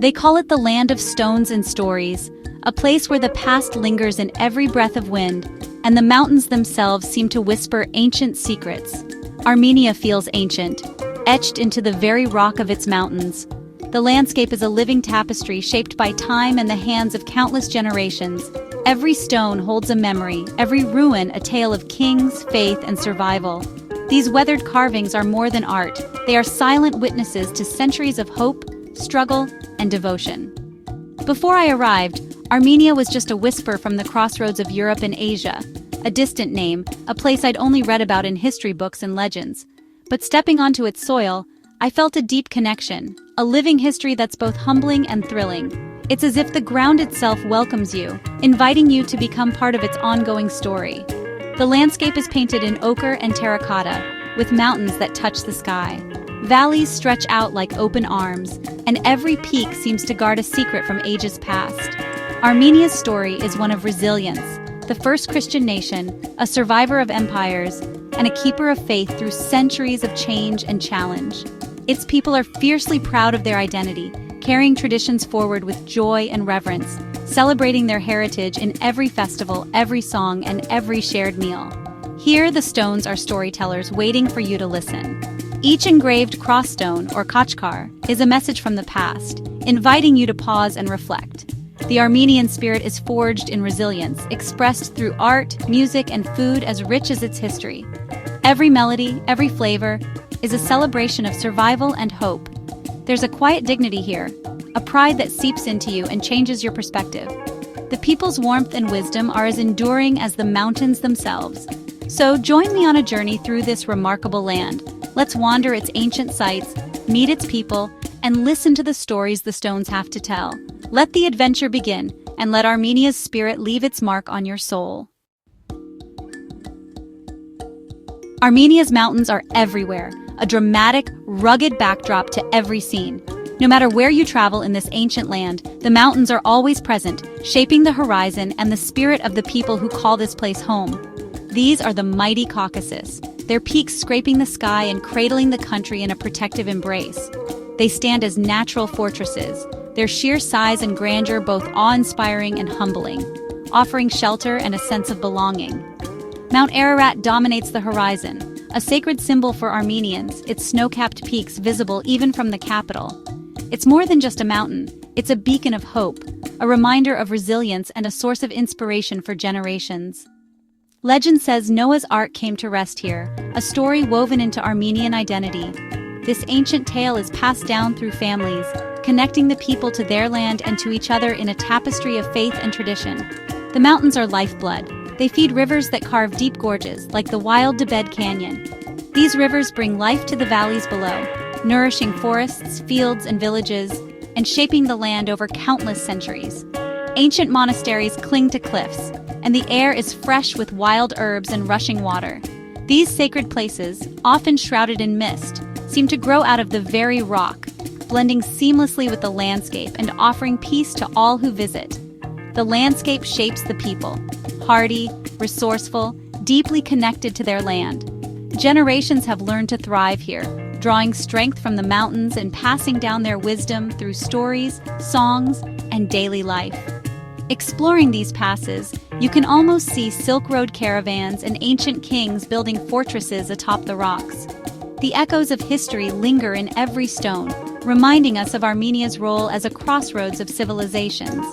They call it the land of stones and stories, a place where the past lingers in every breath of wind, and the mountains themselves seem to whisper ancient secrets. Armenia feels ancient, etched into the very rock of its mountains. The landscape is a living tapestry shaped by time and the hands of countless generations. Every stone holds a memory, every ruin a tale of kings, faith, and survival. These weathered carvings are more than art. They are silent witnesses to centuries of hope, struggle, and devotion. Before I arrived, Armenia was just a whisper from the crossroads of Europe and Asia, a distant name, a place I'd only read about in history books and legends. But stepping onto its soil, I felt a deep connection, a living history that's both humbling and thrilling. It's as if the ground itself welcomes you, inviting you to become part of its ongoing story. The landscape is painted in ochre and terracotta, with mountains that touch the sky. Valleys stretch out like open arms, and every peak seems to guard a secret from ages past. Armenia's story is one of resilience, the first Christian nation, a survivor of empires, and a keeper of faith through centuries of change and challenge. Its people are fiercely proud of their identity, carrying traditions forward with joy and reverence, celebrating their heritage in every festival, every song, and every shared meal. Here, the stones are storytellers waiting for you to listen. Each engraved crossstone, or kachkar, is a message from the past, inviting you to pause and reflect. The Armenian spirit is forged in resilience, expressed through art, music, and food as rich as its history. Every melody, every flavor, is a celebration of survival and hope. There's a quiet dignity here, a pride that seeps into you and changes your perspective. The people's warmth and wisdom are as enduring as the mountains themselves. So join me on a journey through this remarkable land. Let's wander its ancient sites, meet its people, and listen to the stories the stones have to tell. Let the adventure begin, and let Armenia's spirit leave its mark on your soul. Armenia's mountains are everywhere, a dramatic, rugged backdrop to every scene. No matter where you travel in this ancient land, the mountains are always present, shaping the horizon and the spirit of the people who call this place home. These are the mighty Caucasus, their peaks scraping the sky and cradling the country in a protective embrace. They stand as natural fortresses, their sheer size and grandeur both awe-inspiring and humbling, offering shelter and a sense of belonging. Mount Ararat dominates the horizon, a sacred symbol for Armenians, its snow-capped peaks visible even from the capital. It's more than just a mountain, it's a beacon of hope, a reminder of resilience and a source of inspiration for generations. Legend says Noah's Ark came to rest here, a story woven into Armenian identity. This ancient tale is passed down through families, connecting the people to their land and to each other in a tapestry of faith and tradition. The mountains are lifeblood. They feed rivers that carve deep gorges, like the wild Debed Canyon. These rivers bring life to the valleys below, nourishing forests, fields, and villages, and shaping the land over countless centuries. Ancient monasteries cling to cliffs, and the air is fresh with wild herbs and rushing water. These sacred places, often shrouded in mist, seem to grow out of the very rock, blending seamlessly with the landscape and offering peace to all who visit. The landscape shapes the people, hardy, resourceful, deeply connected to their land. Generations have learned to thrive here, drawing strength from the mountains and passing down their wisdom through stories, songs, and daily life. Exploring these passes, you can almost see Silk Road caravans and ancient kings building fortresses atop the rocks. The echoes of history linger in every stone, reminding us of Armenia's role as a crossroads of civilizations.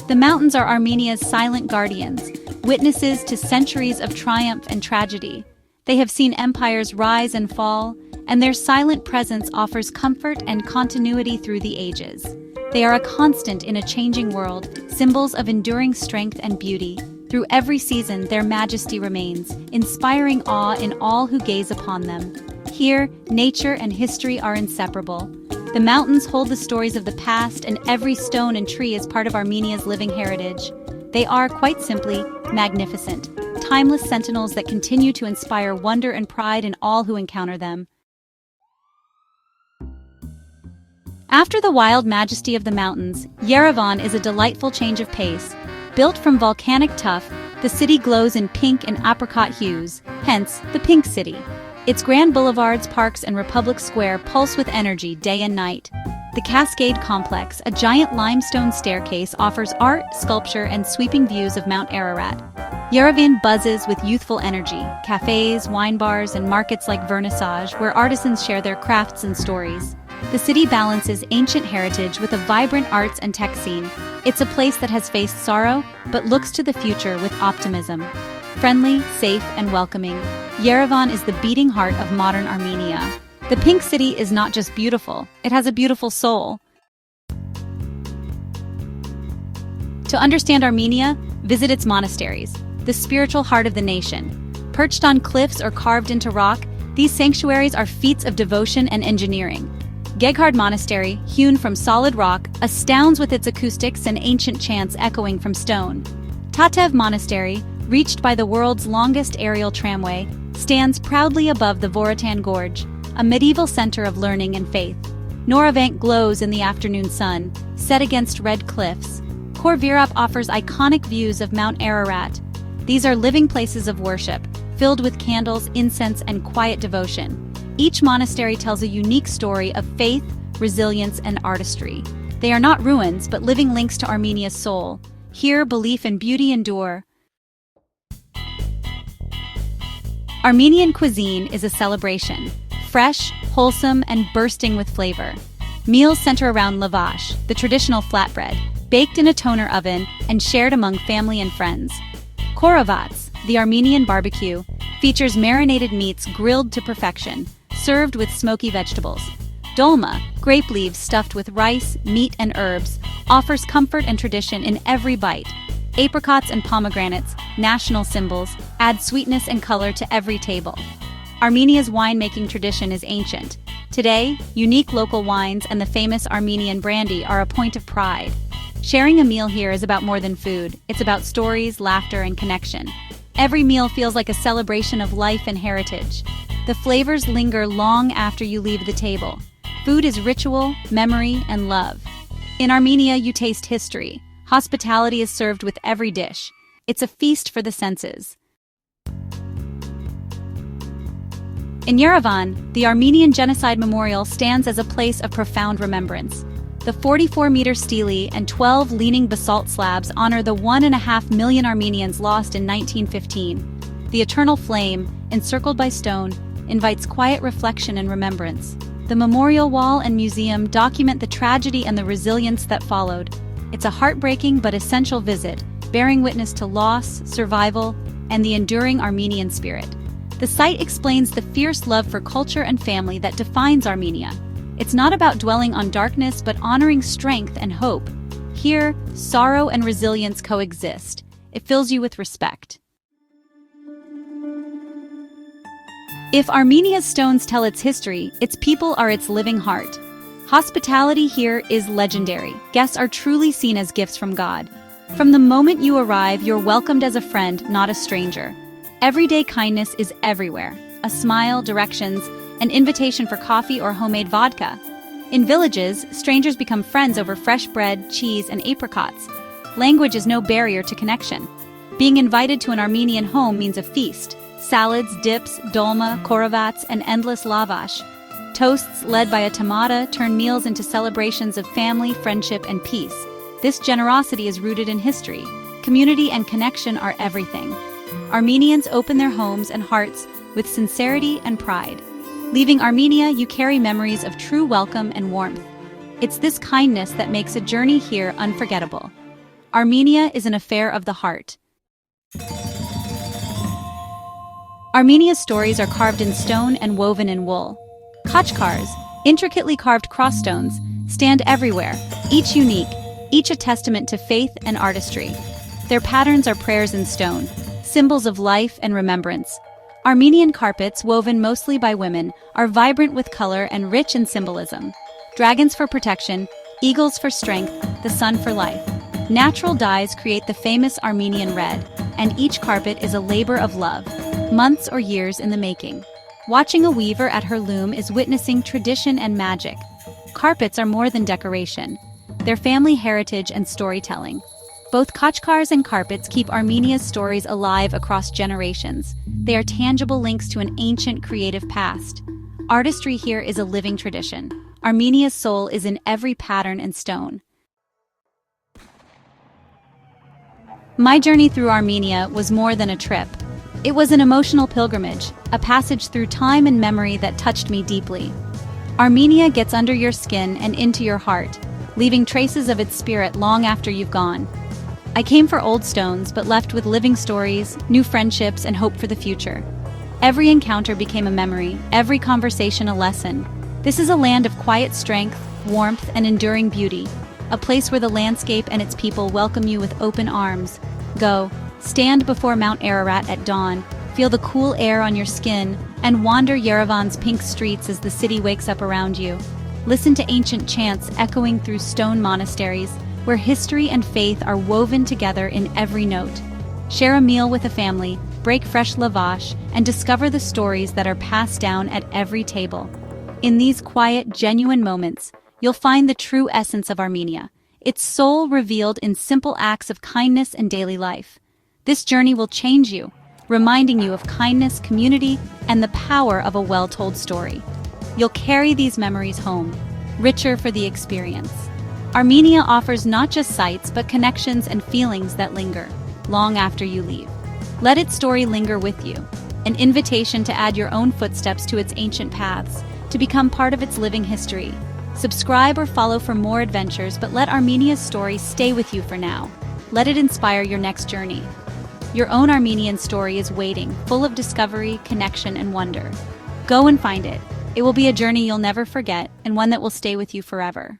The mountains are Armenia's silent guardians, witnesses to centuries of triumph and tragedy. They have seen empires rise and fall, and their silent presence offers comfort and continuity through the ages. They are a constant in a changing world, symbols of enduring strength and beauty. Through every season, their majesty remains, inspiring awe in all who gaze upon them. Here, nature and history are inseparable. The mountains hold the stories of the past, and every stone and tree is part of Armenia's living heritage. They are, quite simply, magnificent, timeless sentinels that continue to inspire wonder and pride in all who encounter them. After the wild majesty of the mountains, Yerevan is a delightful change of pace. Built from volcanic tuff, the city glows in pink and apricot hues, hence the Pink City. Its grand boulevards, parks, and Republic Square pulse with energy day and night. The Cascade Complex, a giant limestone staircase, offers art, sculpture, and sweeping views of Mount Ararat. Yerevan buzzes with youthful energy, cafes, wine bars, and markets like Vernissage, where artisans share their crafts and stories. The city balances ancient heritage with a vibrant arts and tech scene. It's a place that has faced sorrow, but looks to the future with optimism. Friendly, safe, and welcoming, Yerevan is the beating heart of modern Armenia. The Pink City is not just beautiful, it has a beautiful soul. To understand Armenia, visit its monasteries, the spiritual heart of the nation. Perched on cliffs or carved into rock, these sanctuaries are feats of devotion and engineering. Geghard Monastery, hewn from solid rock, astounds with its acoustics and ancient chants echoing from stone. Tatev Monastery, reached by the world's longest aerial tramway, stands proudly above the Vorotan Gorge, a medieval center of learning and faith. Noravank glows in the afternoon sun, set against red cliffs. Khor-Virap offers iconic views of Mount Ararat. These are living places of worship, filled with candles, incense, and quiet devotion. Each monastery tells a unique story of faith, resilience, and artistry. They are not ruins, but living links to Armenia's soul. Here, belief and beauty endure. Armenian cuisine is a celebration. Fresh, wholesome, and bursting with flavor. Meals center around lavash, the traditional flatbread, baked in a toner oven and shared among family and friends. Khorovats, the Armenian barbecue, features marinated meats grilled to perfection, served with smoky vegetables. Dolma, grape leaves stuffed with rice, meat, and herbs, offers comfort and tradition in every bite. Apricots and pomegranates, national symbols, add sweetness and color to every table. Armenia's winemaking tradition is ancient. Today, unique local wines and the famous Armenian brandy are a point of pride. Sharing a meal here is about more than food. It's about stories, laughter, and connection. Every meal feels like a celebration of life and heritage. The flavors linger long after you leave the table. Food is ritual, memory, and love. In Armenia, you taste history. Hospitality is served with every dish. It's a feast for the senses. In Yerevan, the Armenian Genocide Memorial stands as a place of profound remembrance. The 44-meter stele and 12 leaning basalt slabs honor the 1.5 million Armenians lost in 1915. The eternal flame, encircled by stone, invites quiet reflection and remembrance. The memorial wall and museum document the tragedy and the resilience that followed. It's a heartbreaking but essential visit, bearing witness to loss, survival, and the enduring Armenian spirit. The site explains the fierce love for culture and family that defines Armenia. It's not about dwelling on darkness, but honoring strength and hope. Here, sorrow and resilience coexist. It fills you with respect. If Armenia's stones tell its history, its people are its living heart. Hospitality here is legendary. Guests are truly seen as gifts from God. From the moment you arrive, you're welcomed as a friend, not a stranger. Everyday kindness is everywhere. A smile, directions, an invitation for coffee or homemade vodka. In villages, strangers become friends over fresh bread, cheese, and apricots. Language is no barrier to connection. Being invited to an Armenian home means a feast. Salads, dips, dolma, khorovats, and endless lavash. Toasts led by a tamada turn meals into celebrations of family, friendship, and peace. This generosity is rooted in history. Community and connection are everything. Armenians open their homes and hearts with sincerity and pride. Leaving Armenia, you carry memories of true welcome and warmth. It's this kindness that makes a journey here unforgettable. Armenia is an affair of the heart. Armenia's stories are carved in stone and woven in wool. Khachkars, intricately carved crossstones, stand everywhere, each unique, each a testament to faith and artistry. Their patterns are prayers in stone, symbols of life and remembrance. Armenian carpets, woven mostly by women, are vibrant with color and rich in symbolism. Dragons for protection, eagles for strength, the sun for life. Natural dyes create the famous Armenian red, and each carpet is a labor of love, months or years in the making. Watching a weaver at her loom is witnessing tradition and magic. Carpets are more than decoration. They're family heritage and storytelling. Both Khachkars and carpets keep Armenia's stories alive across generations. They are tangible links to an ancient creative past. Artistry here is a living tradition. Armenia's soul is in every pattern and stone. My journey through Armenia was more than a trip. It was an emotional pilgrimage, a passage through time and memory that touched me deeply. Armenia gets under your skin and into your heart, leaving traces of its spirit long after you've gone. I came for old stones but left with living stories, new friendships, and hope for the future. Every encounter became a memory, every conversation a lesson. This is a land of quiet strength, warmth, and enduring beauty, a place where the landscape and its people welcome you with open arms. Go, stand before Mount Ararat at dawn, feel the cool air on your skin, and wander Yerevan's pink streets as the city wakes up around you. Listen to ancient chants echoing through stone monasteries, where history and faith are woven together in every note. Share a meal with a family, break fresh lavash, and discover the stories that are passed down at every table. In these quiet, genuine moments, you'll find the true essence of Armenia, its soul revealed in simple acts of kindness and daily life. This journey will change you, reminding you of kindness, community, and the power of a well-told story. You'll carry these memories home, richer for the experience. Armenia offers not just sights but connections and feelings that linger, long after you leave. Let its story linger with you, an invitation to add your own footsteps to its ancient paths, to become part of its living history. Subscribe or follow for more adventures, but let Armenia's story stay with you for now. Let it inspire your next journey. Your own Armenian story is waiting, full of discovery, connection, and wonder. Go and find it. It will be a journey you'll never forget, and one that will stay with you forever.